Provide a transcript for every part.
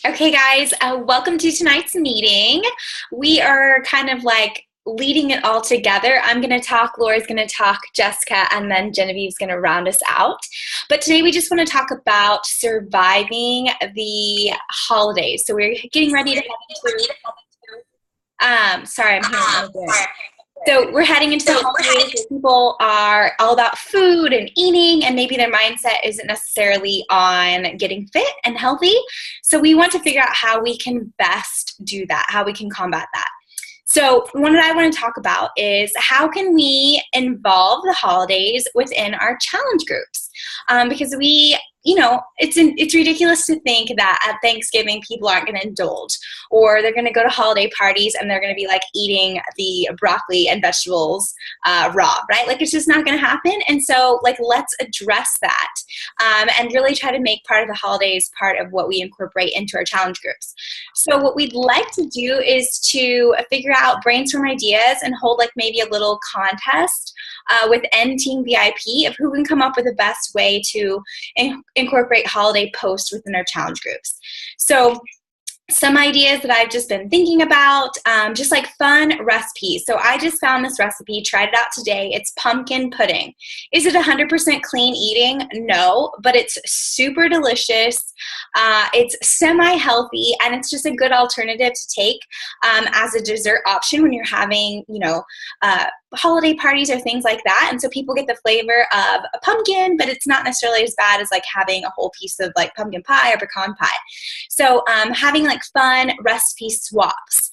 Okay, guys, welcome to tonight's meeting. We are kind of like leading it all together. I'm going to talk, Laura's going to talk, Jessica, and then Genevieve's going to round us out. But today we just want to talk about surviving the holidays. So we're getting ready to head into, sorry, I'm hearing a little bit. So we're heading into the holidays where people are all about food and eating, and maybe their mindset isn't necessarily on getting fit and healthy. So we want to figure out how we can best do that, how we can combat that. So one that I want to talk about is how can we involve the holidays within our challenge groups? Because it's ridiculous to think that at Thanksgiving people aren't going to indulge, or they're going to go to holiday parties and they're going to be like eating the broccoli and vegetables raw, right? Like it's just not going to happen. And so like let's address that and really try to make part of the holidays part of what we incorporate into our challenge groups. So what we'd like to do is to figure out, brainstorm ideas, and hold like maybe a little contest with N Team VIP of who can come up with the best way to incorporate holiday posts within our challenge groups. So some ideas that I've just been thinking about, just like fun recipes. So I just found this recipe, tried it out today. It's pumpkin pudding. Is it 100% clean eating? No, but it's super delicious. It's semi-healthy, and it's just a good alternative to take as a dessert option when you're having, holiday parties or things like that. And so people get the flavor of a pumpkin, but it's not necessarily as bad as like having a whole piece of like pumpkin pie or pecan pie. So having like fun recipe swaps,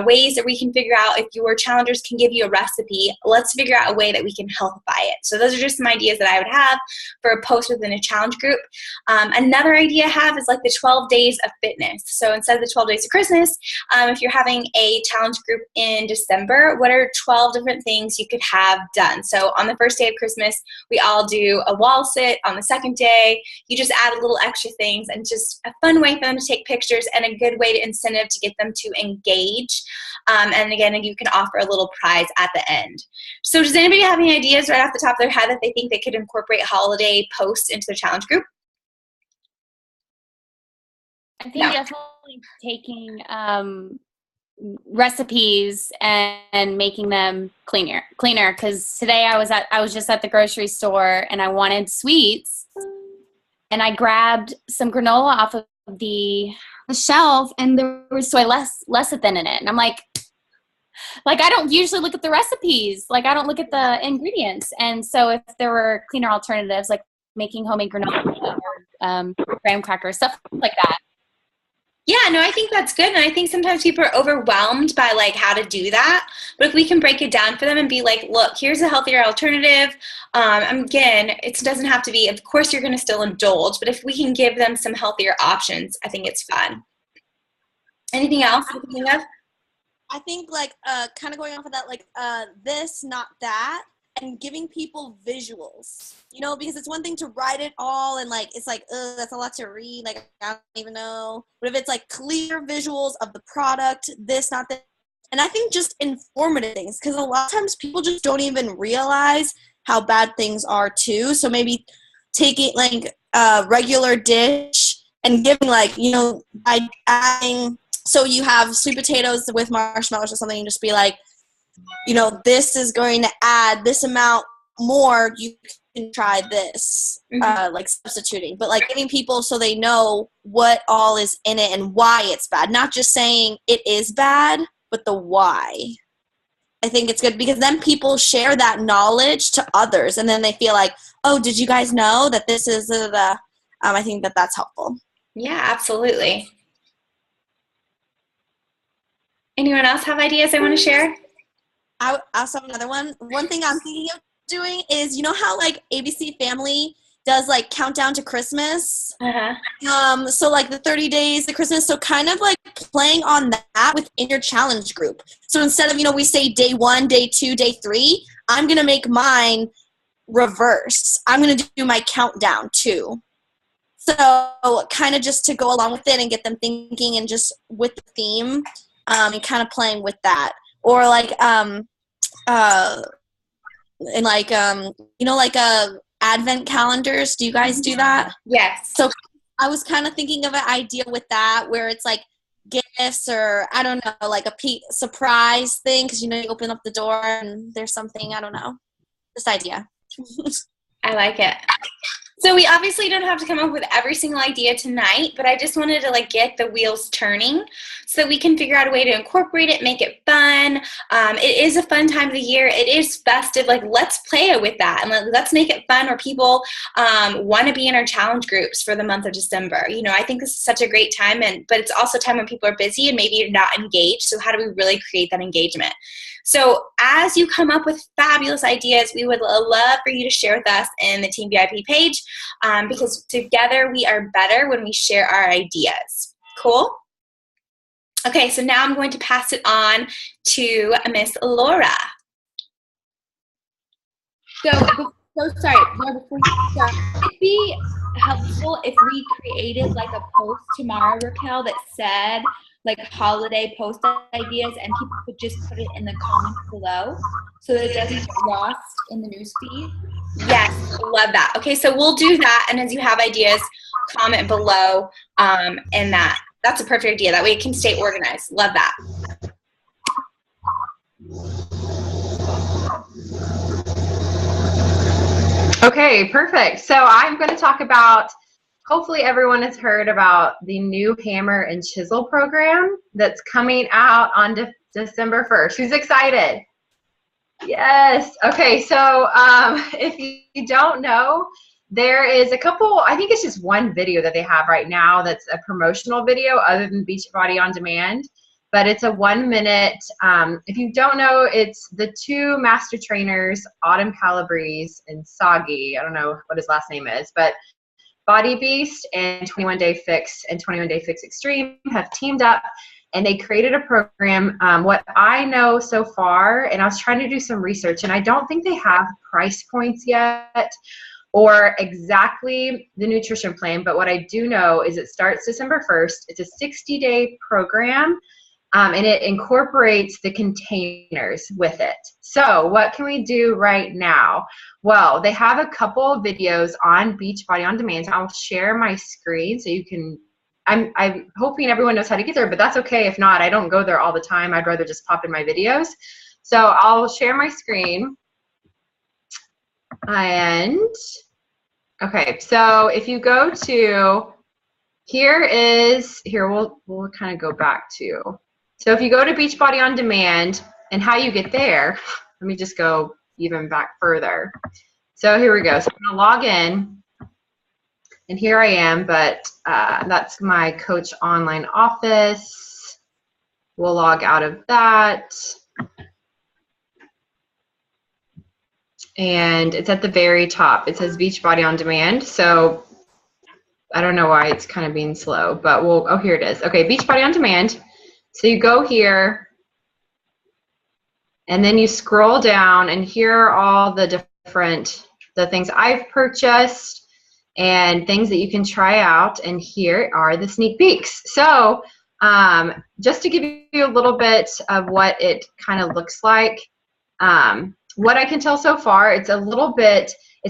ways that we can figure out if your challengers can give you a recipe, let's figure out a way that we can healthify it. So those are just some ideas that I would have for a post within a challenge group. Another idea I have is like the 12 days of fitness. So instead of the 12 days of Christmas, if you're having a challenge group in December, what are 12 different things you could have done? So on the first day of Christmas, we all do a wall sit. On the second day, you just add a little extra things, and just a fun way for them to take pictures and a good way to incentive to get them to engage. And again, you can offer a little prize at the end. So does anybody have any ideas right off the top of their head that they think they could incorporate holiday posts into their challenge group? I think definitely taking recipes and making them cleaner. Because today I was just at the grocery store and I wanted sweets, and I grabbed some granola off of the shelf, and there was soy lecithin in it, and I'm like I don't usually look at the recipes, like I don't look at the ingredients, and so if there were cleaner alternatives like making homemade granola or graham crackers, stuff like that. Yeah, no, I think that's good. And I think sometimes people are overwhelmed by like how to do that. But if we can break it down for them and be like, look, here's a healthier alternative. Again, it doesn't have to be, of course, you're going to still indulge. But if we can give them some healthier options, I think it's fun. Anything else you can think of? I think like kind of going off of that, like this, not that, and giving people visuals, because it's one thing to write it all and like it's like, that's a lot to read, like I don't even know. But if it's like clear visuals of the product, this, not that, and I think just informative things, because a lot of times people just don't even realize how bad things are too. So maybe taking like a regular dish and giving like, by adding, so you have sweet potatoes with marshmallows or something, and just be like, this is going to add this amount more, you can try this, like substituting, but like getting people so they know what all is in it and why it's bad, not just saying it is bad, but the why. I think it's good because then people share that knowledge to others, and then they feel like, oh, did you guys know that this is I think that that's helpful. Yeah, absolutely. Anyone else have ideas they want to share? I also have another one. One thing I'm thinking of doing is, how like ABC Family does like countdown to Christmas. So like the 30 days to Christmas. So kind of like playing on that within your challenge group. So instead of, we say day 1, day 2, day 3, I'm going to make mine reverse. I'm going to do my countdown too. So kind of just to go along with it and get them thinking and just with the theme and kind of playing with that. Or like and like like advent calendars. Do you guys do that? Yes. So I was kind of thinking of an idea with that where it's like gifts or I don't know, like a surprise thing because you open up the door and there's something, I don't know. This idea. I like it. So we obviously don't have to come up with every single idea tonight, but I just wanted to get the wheels turning so that we can figure out a way to incorporate it, make it fun. It is a fun time of the year. It is festive. Let's play with that and let's make it fun where people want to be in our challenge groups for the month of December. I think this is such a great time, but it's also a time when people are busy and maybe you're not engaged. So how do we really create that engagement? So as you come up with fabulous ideas, we would love for you to share with us in the Team VIP page because together we are better when we share our ideas. Cool? Okay, so now I'm going to pass it on to Miss Laura. Sorry, Laura, before you start, it'd be helpful if we created a post tomorrow, Raquel, that said holiday post ideas, and people could just put it in the comments below so that it doesn't get lost in the newsfeed. Yes, love that. Okay, so we'll do that, and as you have ideas, comment below, and that's a perfect idea. That way it can stay organized. Love that. Okay, perfect. So I'm going to talk about, hopefully everyone has heard about the new Hammer and Chisel program that's coming out on December 1st. Who's excited? Yes. Okay, so if you don't know, there is a couple, I think it's just one video that they have right now that's a promotional video other than Beachbody On Demand, but it's a 1 minute. If you don't know, it's the two master trainers, Autumn Calabrese and Sagi. I don't know what his last name is, but Body Beast and 21 Day Fix and 21 Day Fix Extreme have teamed up and they created a program. What I know so far, and I was trying to do some research, and I don't think they have price points yet or exactly the nutrition plan, but what I do know is it starts December 1st. It's a 60-day program, and it incorporates the containers with it. So what can we do right now? Well, they have a couple of videos on Beachbody On Demand. I'll share my screen so you can, I'm hoping everyone knows how to get there, but that's okay if not. I don't go there all the time. I'd rather just pop in my videos. So I'll share my screen. And, okay, so if you go to, we'll kind of go back to, so if you go to Beachbody On Demand and how you get there, let me just go even back further. So here we go. So I'm going to log in, and here I am, but that's my Coach Online office. We'll log out of that. And it's at the very top. It says Beachbody On Demand. So I don't know why it's kind of being slow, but oh, here it is. Okay, Beachbody On Demand. So you go here, and then you scroll down, and here are all the things I've purchased and things that you can try out, and here are the sneak peeks. So just to give you a little bit of what it kind of looks like, what I can tell so far, it's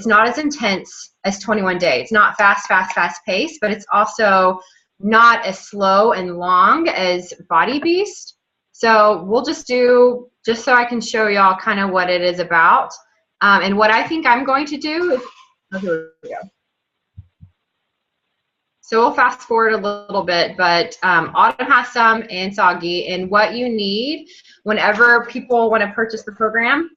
not as intense as 21 Day. It's not fast paced, but it's also not as slow and long as Body Beast. So we'll just so I can show y'all kind of what it is about. And what I think I'm going to do is, oh, here we go. So we'll fast forward a little bit, but Autumn has some and Sagi, and what you need whenever people want to purchase the program.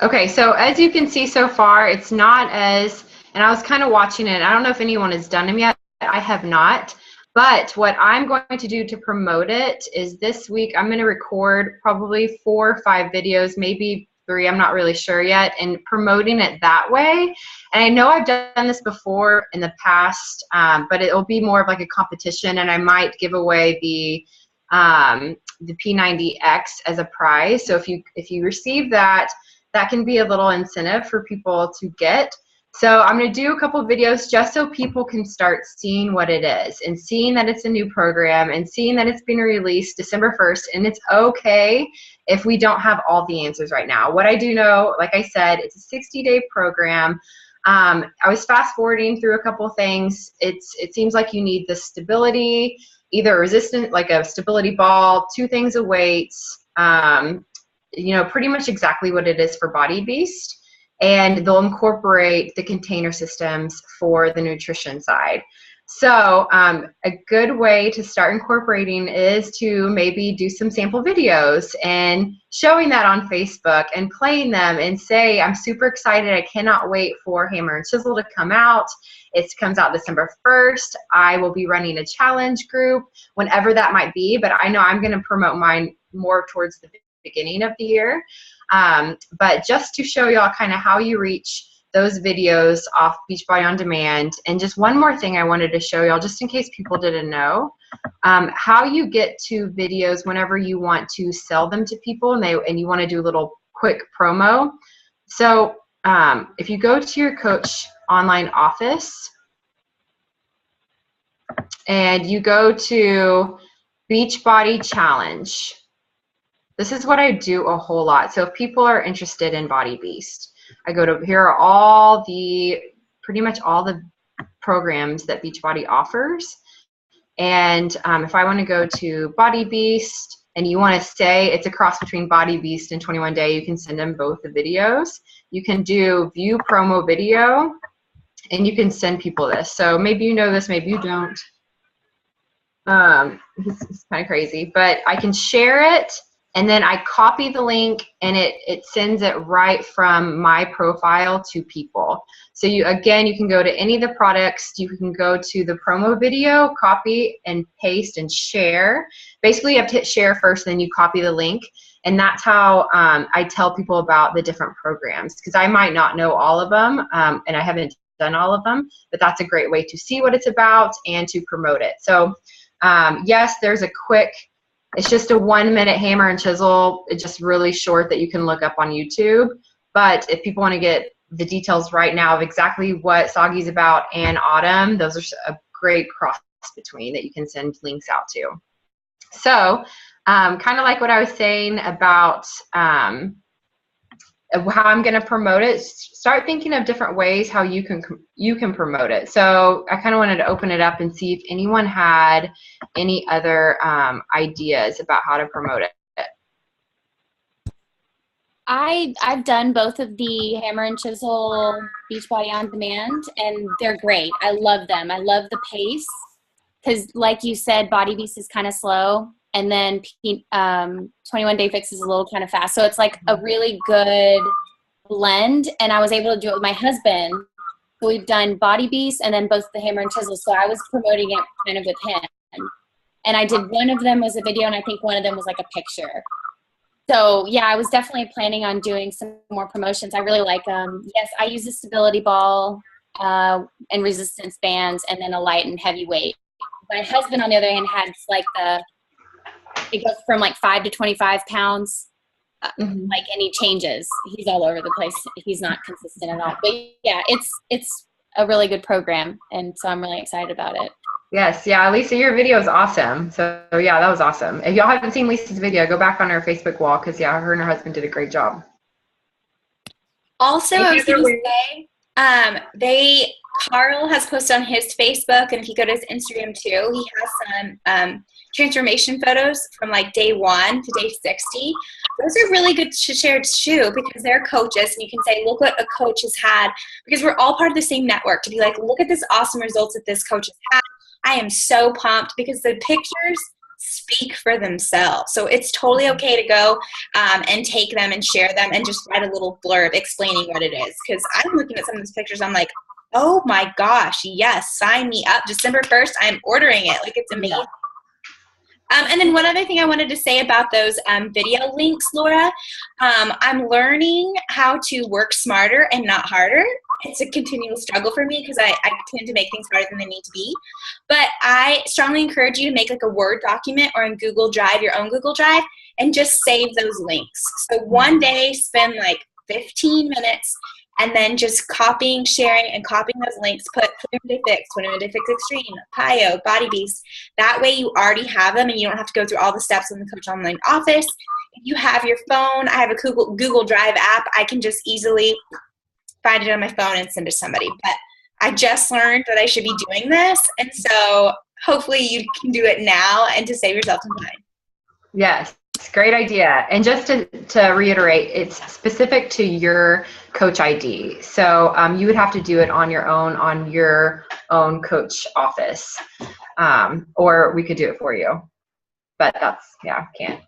Okay, so as you can see so far, it's not as, and I was kind of watching it. I don't know if anyone has done them yet. I have not. But what I'm going to do to promote it is this week I'm going to record probably 4 or 5 videos, maybe 3, I'm not really sure yet, and promoting it that way. And I know I've done this before in the past, but it'll be more of like a competition, and I might give away the P90X as a prize. So if you receive that, that can be a little incentive for people to get. So I'm going to do a couple of videos just so people can start seeing what it is and seeing that it's a new program and seeing that it's being released December 1st. And it's okay if we don't have all the answers right now. What I do know, like I said, it's a 60-day program. I was fast forwarding through a couple of things. It seems like you need the stability, either resistant, like a stability ball, 2 things of weights, you know, pretty much exactly what it is for Body Beast. And they'll incorporate the container systems for the nutrition side. So a good way to start incorporating is to maybe do some sample videos and showing that on Facebook and playing them and say, I'm super excited. I cannot wait for Hammer and Chisel to come out. It comes out December 1st. I will be running a challenge group whenever that might be, but I know I'm going to promote mine more towards the beginning of the year. But just to show y'all kind of how you reach those videos off Beachbody On Demand. And just one more thing I wanted to show y'all, just in case people didn't know, how you get to videos whenever you want to sell them to people and you want to do a little quick promo. So if you go to your Coach Online office and you go to Beachbody Challenge, this is what I do a whole lot. So if people are interested in Body Beast, I go to, here are all the, pretty much all the programs that Beachbody offers. And if I want to go to Body Beast and you want to say it's a cross between Body Beast and 21 Day, you can send them both the videos. You can do view promo video and you can send people this. So maybe you know this, maybe you don't. It's kind of crazy, but I can share it. And then I copy the link and it sends it right from my profile to people. So you can go to any of the products. You can go to the promo video, copy and paste and share. Basically, you have to hit share first, then you copy the link. And that's how I tell people about the different programs, because I might not know all of them and I haven't done all of them, but that's a great way to see what it's about and to promote it. So yes, there's a quick, it's just a 1-minute Hammer and Chisel. It's just really short that you can look up on YouTube. But if people want to get the details right now of exactly what Soggy's about and Autumn, those are a great cross between that you can send links out to. So kind of like what I was saying about how I'm going to promote it, start thinking of different ways how you can promote it. So I kind of wanted to open it up and see if anyone had any other ideas about how to promote it. I've done both of the Hammer and Chisel Beachbody On Demand, and they're great. I love them. I love the pace because, like you said, Body Beast is kind of slow. And then 21 Day Fix is a little kind of fast. So it's like a really good blend. And I was able to do it with my husband. So we've done Body Beast and then both the Hammer and Chisel. So I was promoting it kind of with him. And I did one of them was a video, and I think one of them was like a picture. So yeah, I was definitely planning on doing some more promotions. I really like them. Yes, I use a stability ball and resistance bands and then a light and heavy weight. My husband, on the other hand, had like it goes from like 5 to 25 pounds, like, and he changes. He's all over the place. He's not consistent at all. But yeah, it's a really good program, and so I'm really excited about it. Yes, yeah, Lisa, your video is awesome. So yeah, that was awesome. If y'all haven't seen Lisa's video, go back on her Facebook wall because yeah, her and her husband did a great job. Also, I was going to say, Carl has posted on his Facebook, and if you go to his Instagram too, he has some transformation photos from like day 1 to day 60. Those are really good to share too because they're coaches, and you can say, look what a coach has had, because we're all part of the same network, to be like, look at this awesome results that this coach has had. I am so pumped because the pictures speak for themselves. So it's totally okay to go and take them and share them and just write a little blurb explaining what it is. Because I'm looking at some of these pictures, I'm like, oh my gosh, yes, sign me up. December 1st, I'm ordering it. Like, it's amazing. And then one other thing I wanted to say about those video links, Laura, I'm learning how to work smarter and not harder. It's a continual struggle for me because I tend to make things harder than they need to be. But I strongly encourage you to make like a Word document or in Google Drive, your own Google Drive, and just save those links. So one day, spend like 15 minutes, and then just copying, sharing, and copying those links. Put 21 Day Fix, 21 Day Fix Extreme, PiYo, Body Beast. That way you already have them and you don't have to go through all the steps in the Coach Online office. If you have your phone, I have a Google Drive app. I can just easily find it on my phone and send it to somebody. But I just learned that I should be doing this, and so hopefully you can do it now and to save yourself some time. Yes, great idea. And just to reiterate, it's specific to your Coach ID. So you would have to do it on your own Coach office, or we could do it for you. But that's, can't.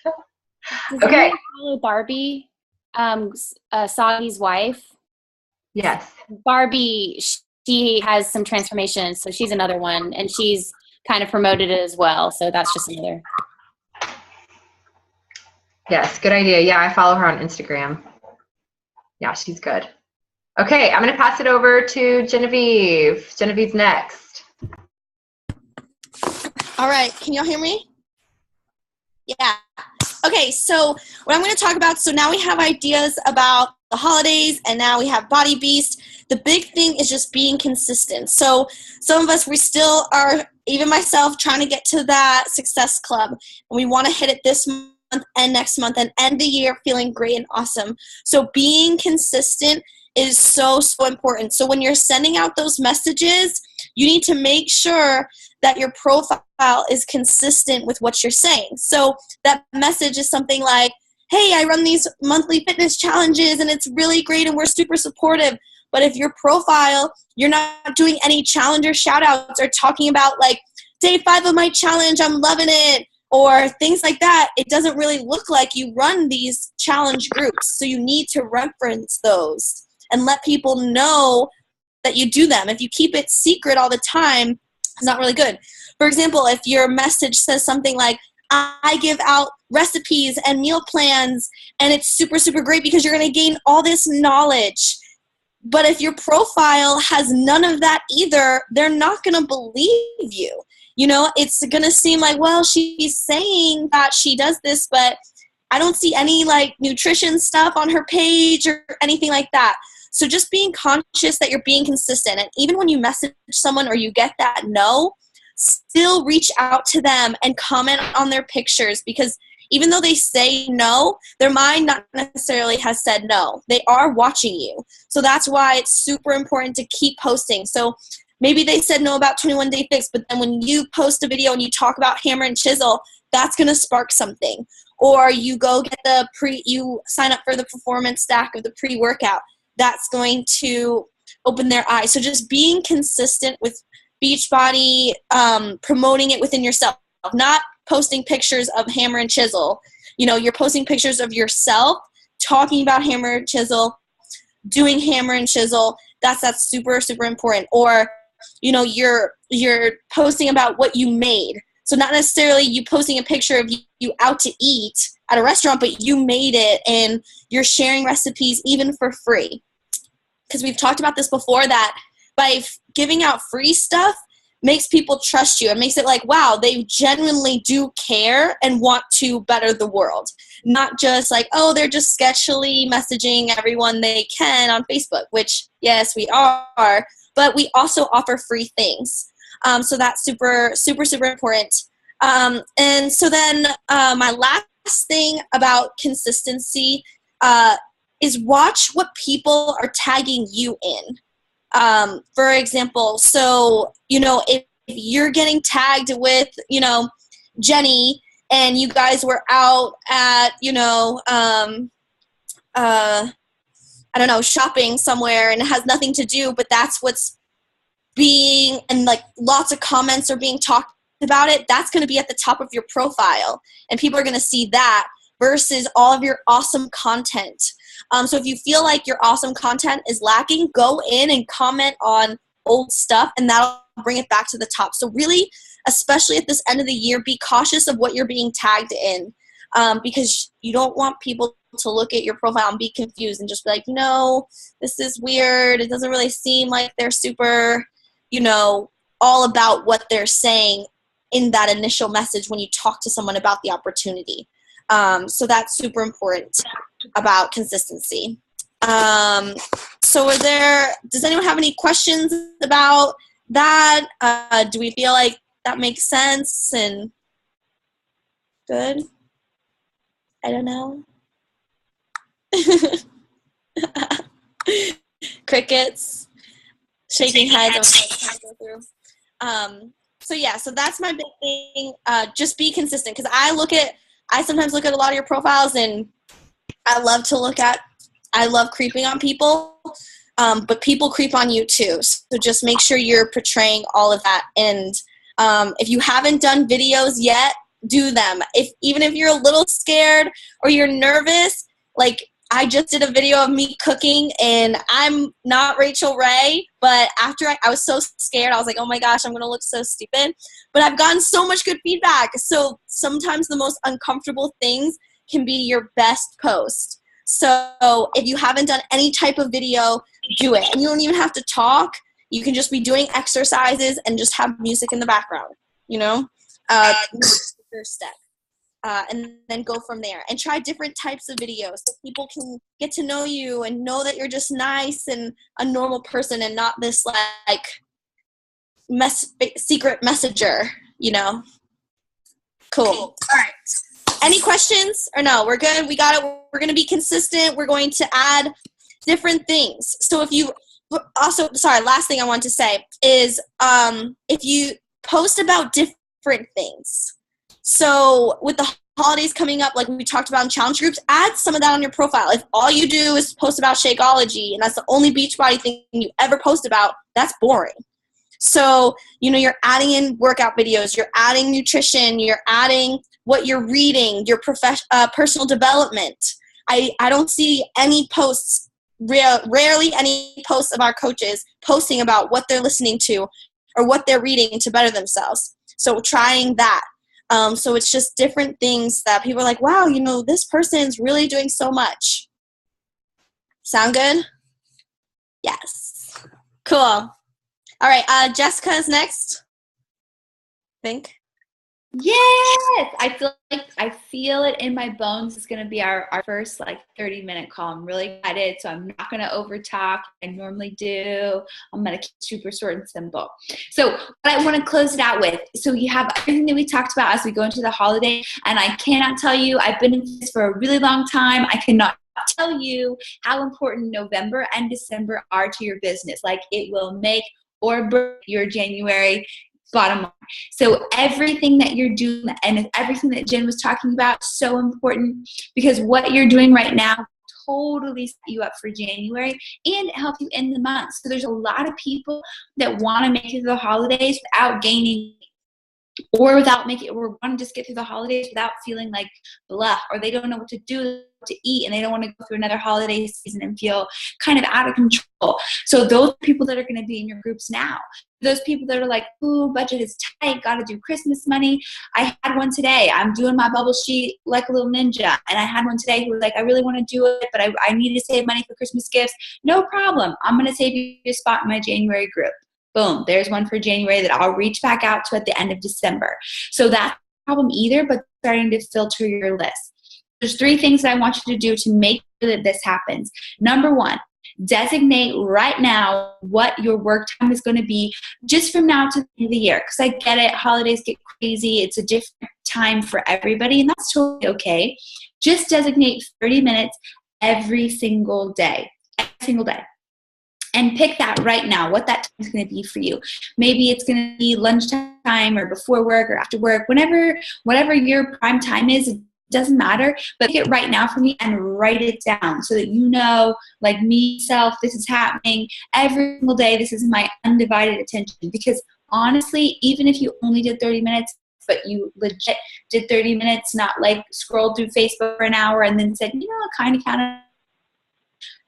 Does Okay. anyone follow Barbie, Soggy's wife? Yes. Barbie, she has some transformation, so she's another one, and she's kind of promoted it as well. So that's just another. Yes, good idea. Yeah, I follow her on Instagram. Yeah, she's good. Okay, I'm going to pass it over to Genevieve. Genevieve's next. All right, can y'all hear me? Yeah. Okay, so what I'm going to talk about, so now we have ideas about the holidays, and now we have Body Beast. The big thing is just being consistent. So some of us, we still are, even myself, trying to get to that success club, and we want to hit it this month and next month and end the year feeling great and awesome. So being consistent is so important. So when you're sending out those messages, you need to make sure that your profile is consistent with what you're saying. So that message is something like, hey, I run these monthly fitness challenges and it's really great and we're super supportive. But if your profile, you're not doing any challenger shout outs or talking about like day 5 of my challenge, I'm loving it, or things like that, it doesn't really look like you run these challenge groups. So you need to reference those and let people know that you do them. If you keep it secret all the time, it's not really good. For example, if your message says something like, I give out recipes and meal plans and it's super, super great because you're going to gain all this knowledge. But if your profile has none of that either, they're not going to believe you. You know, it's going to seem like, well, she's saying that she does this, but I don't see any like nutrition stuff on her page or anything like that. So just being conscious that you're being consistent. And even when you message someone or you get that no, still reach out to them and comment on their pictures, because even though they say no, their mind not necessarily has said no. They are watching you. So that's why it's super important to keep posting. So maybe they said no about 21 Day Fix, but then when you post a video and you talk about hammer and chisel, that's going to spark something. Or you go get you sign up for the performance stack of the pre-workout. That's going to open their eyes. So just being consistent with Beachbody, promoting it within yourself, not posting pictures of hammer and chisel. You know, you're posting pictures of yourself, talking about hammer and chisel, doing hammer and chisel. That's super, super important. Or, you know, you're posting about what you made. So not necessarily you posting a picture of you out to eat at a restaurant, but you made it and you're sharing recipes even for free. Because we've talked about this before, that by giving out free stuff makes people trust you. It makes it like, wow, they genuinely do care and want to better the world. Not just like, oh, they're just sketchily messaging everyone they can on Facebook, which, yes, we are. But we also offer free things. So that's super, super, super important. And so then my last thing about consistency is watch what people are tagging you in. For example, so, you know, if you're getting tagged with, you know, Jenny and you guys were out at, you know, I don't know, shopping somewhere and it has nothing to do, but that's what's being, and like lots of comments are being talked about it, that's going to be at the top of your profile and people are going to see that versus all of your awesome content. So if you feel like your awesome content is lacking, go in and comment on old stuff and that'll bring it back to the top. So really, especially at this end of the year, be cautious of what you're being tagged in, because you don't want people to look at your profile and be confused and just be like, no, this is weird. It doesn't really seem like they're super, you know, all about what they're saying in that initial message when you talk to someone about the opportunity. So that's super important. about consistency. So does anyone have any questions about that? Do we feel like that makes sense and good? I don't know. Crickets, shaking heads. So yeah, so that's my big thing. Just be consistent, because I sometimes look at a lot of your profiles, and I love creeping on people, but people creep on you too. So just make sure you're portraying all of that. And if you haven't done videos yet, do them. Even if you're a little scared or you're nervous, like I just did a video of me cooking, and I'm not Rachel Ray, but after I was so scared, I was like, oh my gosh, I'm going to look so stupid. But I've gotten so much good feedback. So sometimes the most uncomfortable things can be your best post. So if you haven't done any type of video, do it. And you don't even have to talk. You can just be doing exercises and just have music in the background, first step. And then go from there, and try different types of videos so people can get to know you and know that you're just nice and a normal person, and not this like secret messenger, Cool. All right. Any questions or no? We're good. We got it. We're going to be consistent. We're going to add different things. So last thing I want to say is if you post about different things. So with the holidays coming up, like we talked about in challenge groups, add some of that on your profile. If all you do is post about Shakeology and that's the only Beachbody thing you ever post about, that's boring. So, you're adding in workout videos, you're adding nutrition, you're adding what you're reading, your personal development. I don't see any posts, rarely any posts of our coaches posting about what they're listening to or what they're reading to better themselves. So trying that. So it's just different things that people are like, wow, this person's really doing so much. Sound good? Yes. Cool. All right. Jessica's next. I think. Yes, I feel it in my bones. It's going to be our first 30-minute call. I'm really excited, so I'm not going to over talk. I normally do. I'm going to keep it super short and simple. So what I want to close it out with, so you have everything that we talked about as we go into the holiday, and I cannot tell you, I've been in this for a really long time. I cannot tell you how important November and December are to your business. It will make or break your January bottom line. So everything that you're doing and everything that Jen was talking about, so important, because what you're doing right now totally set you up for January and it helps you end the month. So there's a lot of people that want to make it through the holidays without gaining or without making it, or want to just get through the holidays without feeling like blah, or they don't know what to do to eat and they don't want to go through another holiday season and feel kind of out of control. So those people that are going to be in your groups now, those people that are like, ooh, budget is tight, got to do Christmas money. I had one today. I'm doing my bubble sheet like a little ninja. And I had one today who was like, I really want to do it, but I need to save money for Christmas gifts. No problem. I'm going to save you a spot in my January group. Boom, there's one for January that I'll reach back out to at the end of December. So that's not a problem either, but starting to filter your list. There's 3 things that I want you to do to make sure that this happens. Number 1, designate right now what your work time is going to be just from now to the end of the year. Because I get it, holidays get crazy. It's a different time for everybody, and that's totally okay. Just designate 30 minutes every single day. Every single day. And pick that right now, what that time is going to be for you. Maybe it's going to be lunchtime or before work or after work, whatever your prime time is, it doesn't matter. But pick it right now for me and write it down so that you know, like me, self, this is happening every single day. This is my undivided attention. Because honestly, even if you only did 30 minutes, but you legit did 30 minutes, not scrolled through Facebook for an hour and then said, kind of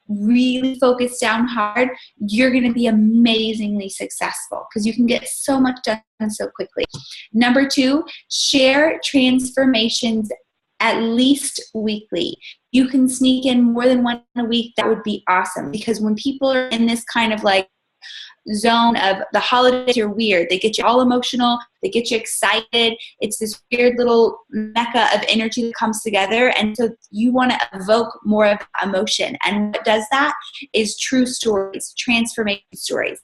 really focus down hard, you're going to be amazingly successful because you can get so much done so quickly. Number 2, share transformations at least weekly. You can sneak in more than one a week. That would be awesome, because when people are in this kind of zone of the holidays are weird. They get you all emotional. They get you excited. It's this weird little mecca of energy that comes together. And so you want to evoke more of emotion. And what does that is true stories, transformation stories.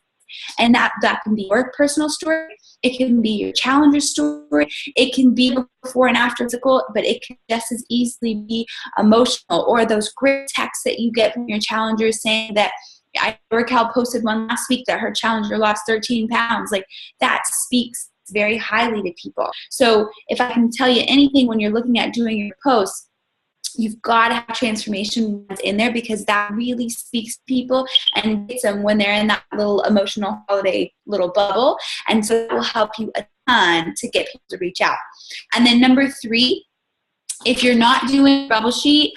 And that can be your personal story. It can be your challenger story. It can be before and after physical, but it can just as easily be emotional, or those great texts that you get from your challengers saying that Raquel posted one last week that her challenger lost 13 pounds. Like, that speaks very highly to people. So if I can tell you anything when you're looking at doing your posts, you've got to have transformation in there, because that really speaks to people and gets them when they're in that little emotional holiday little bubble. And so it will help you a ton to get people to reach out. And then number 3, if you're not doing a bubble sheet,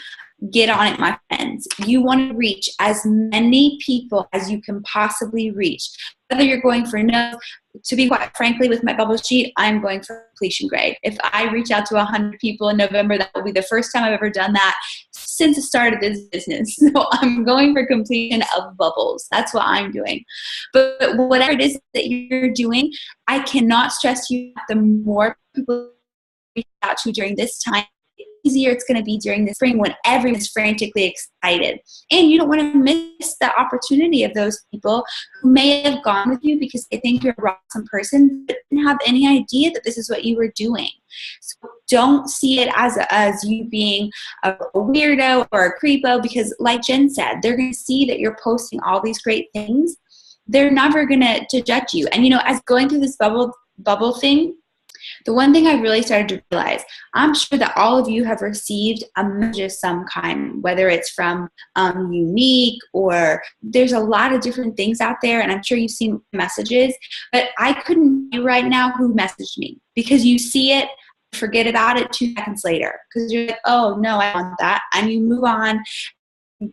get on it, my friends. You want to reach as many people as you can possibly reach. Whether you're going for no, to be quite frankly, with my bubble sheet, I'm going for completion grade. If I reach out to 100 people in November, that will be the first time I've ever done that since the start of this business. So I'm going for completion of bubbles. That's what I'm doing. But whatever it is that you're doing, I cannot stress you, the more people reach out to during this time, easier it's going to be during the spring when everyone's frantically excited. And you don't want to miss the opportunity of those people who may have gone with you because they think you're a awesome person, but didn't have any idea that this is what you were doing. So don't see it as you being a weirdo or a creepo, because like Jen said, they're going to see that you're posting all these great things. They're never going to judge you. And, as going through this bubble thing, the one thing I really started to realize, I'm sure that all of you have received a message of some kind, whether it's from Unique, or there's a lot of different things out there, and I'm sure you've seen messages, but I couldn't tell you right now who messaged me, because you see it, forget about it 2 seconds later, because you're like, oh no, I want that, and you move on,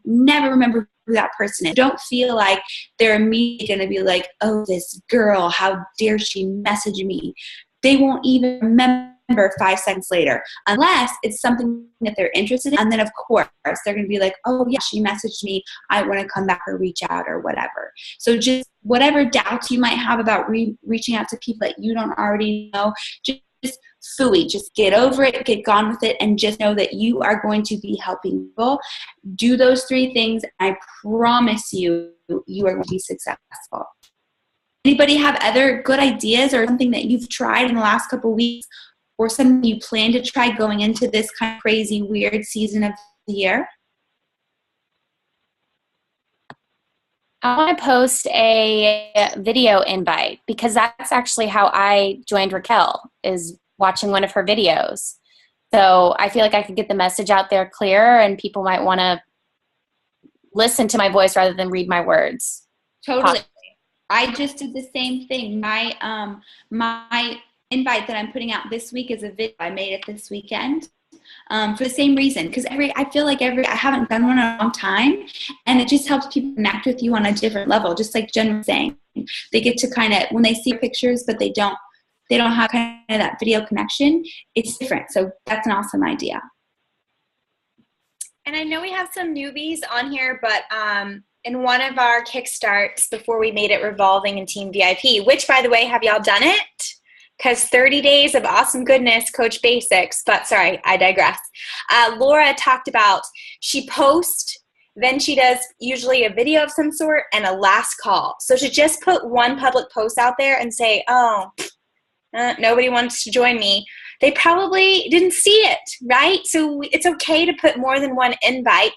never remember who that person is. Don't feel like they're immediately going to be like, oh, this girl, how dare she message me. They won't even remember 5 seconds later, unless it's something that they're interested in. And then, of course, they're going to be like, oh, yeah, she messaged me. I want to come back or reach out or whatever. So just whatever doubts you might have about reaching out to people that you don't already know, just phooey. Just get over it, get gone with it, and just know that you are going to be helping people. Do those 3 things. I promise you, you are going to be successful. Anybody have other good ideas or something that you've tried in the last couple of weeks, or something you plan to try going into this kind of crazy, weird season of the year? I want to post a video invite, because that's actually how I joined Raquel, is watching one of her videos. So I feel like I could get the message out there clearer, and people might want to listen to my voice rather than read my words. Totally. I just did the same thing. My invite that I'm putting out this week is a video. I made it this weekend for the same reason, because I feel like I haven't done one in a long time, and it just helps people connect with you on a different level. Just like Jen was saying, they get to kind of, when they see pictures, but they don't have kind of that video connection, it's different. So that's an awesome idea. And I know we have some newbies on here, but in one of our Kickstarts before we made it revolving in Team VIP, which, by the way, have y'all done it? Because 30 days of awesome goodness, Coach Basics. But sorry, I digress. Laura talked about, she posts, then she does usually a video of some sort and a last call. So to just put one public post out there and say, oh, nobody wants to join me, they probably didn't see it, right? So it's okay to put more than one invite,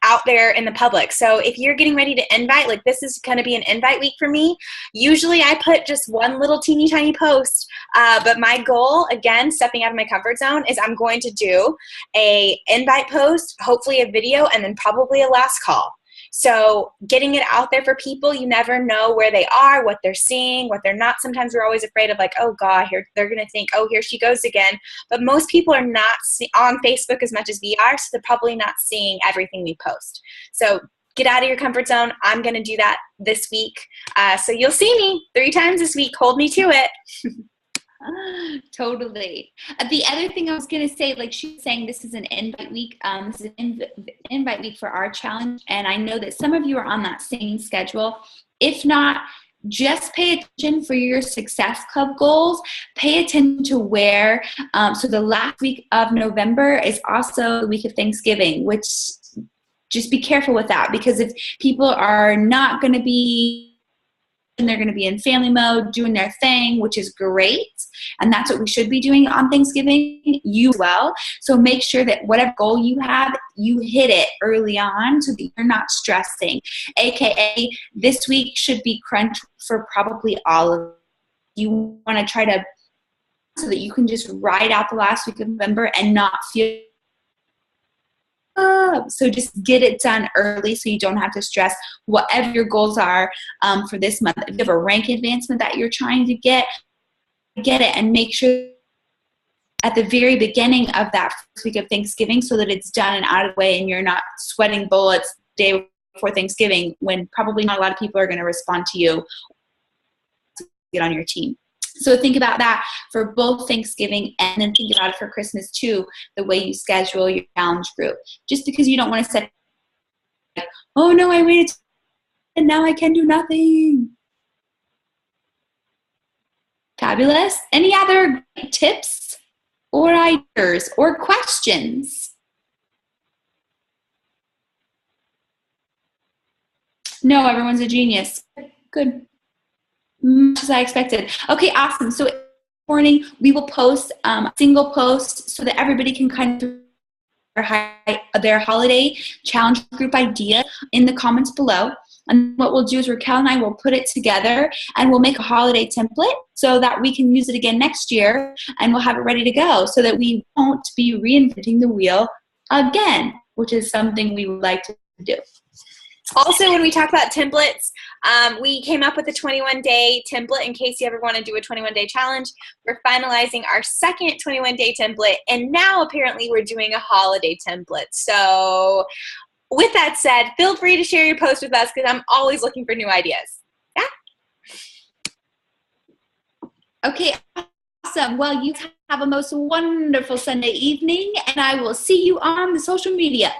out there in the public. So if you're getting ready to invite, like this is going to be an invite week for me. Usually I put just one little teeny tiny post, but my goal, again, stepping out of my comfort zone, is I'm going to do a invite post, hopefully a video, and then probably a last call. So getting it out there for people, you never know where they are, what they're seeing, what they're not. Sometimes we're always afraid of like, oh God, they're going to think, oh, here she goes again. But most people are not on Facebook as much as we are, so they're probably not seeing everything we post. So get out of your comfort zone. I'm going to do that this week. So you'll see me 3 times this week. Hold me to it. Totally. The other thing I was going to say, like she was saying, this is an invite week. This is an invite week for our challenge. And I know that some of you are on that same schedule. If not, just pay attention for your Success Club goals. Pay attention to where, so the last week of November is also the week of Thanksgiving, which just be careful with that, because if people are not going to be, and they're going to be in family mode doing their thing, which is great, and that's what we should be doing on Thanksgiving, you as well. So make sure that whatever goal you have, you hit it early on so that you're not stressing. AKA, this week should be crunch for probably all of you. You want to try to, so that you can just ride out the last week of November and not feel. So just get it done early so you don't have to stress whatever your goals are for this month. If you have a rank advancement that you're trying to get it, and make sure at the very beginning of that first week of Thanksgiving so that it's done and out of the way and you're not sweating bullets the day before Thanksgiving when probably not a lot of people are going to respond to you to get on your team. So think about that for both Thanksgiving, and then think about it for Christmas too, the way you schedule your challenge group. Just because you don't want to set, like, oh no, I waited and now I can do nothing. Fabulous. Any other tips or ideas or questions? No, everyone's a genius. Good. Much as I expected. Okay, awesome. So morning we will post a single post so that everybody can kind of their holiday challenge group idea in the comments below. And what we'll do is Raquel and I will put it together and we'll make a holiday template so that we can use it again next year, and we'll have it ready to go so that we won't be reinventing the wheel again, which is something we would like to do. Also, when we talk about templates, we came up with a 21-day template in case you ever want to do a 21-day challenge. We're finalizing our second 21-day template, and now apparently we're doing a holiday template. So with that said, feel free to share your post with us because I'm always looking for new ideas. Yeah? Okay, awesome. Well, you have a most wonderful Sunday evening, and I will see you on the social media.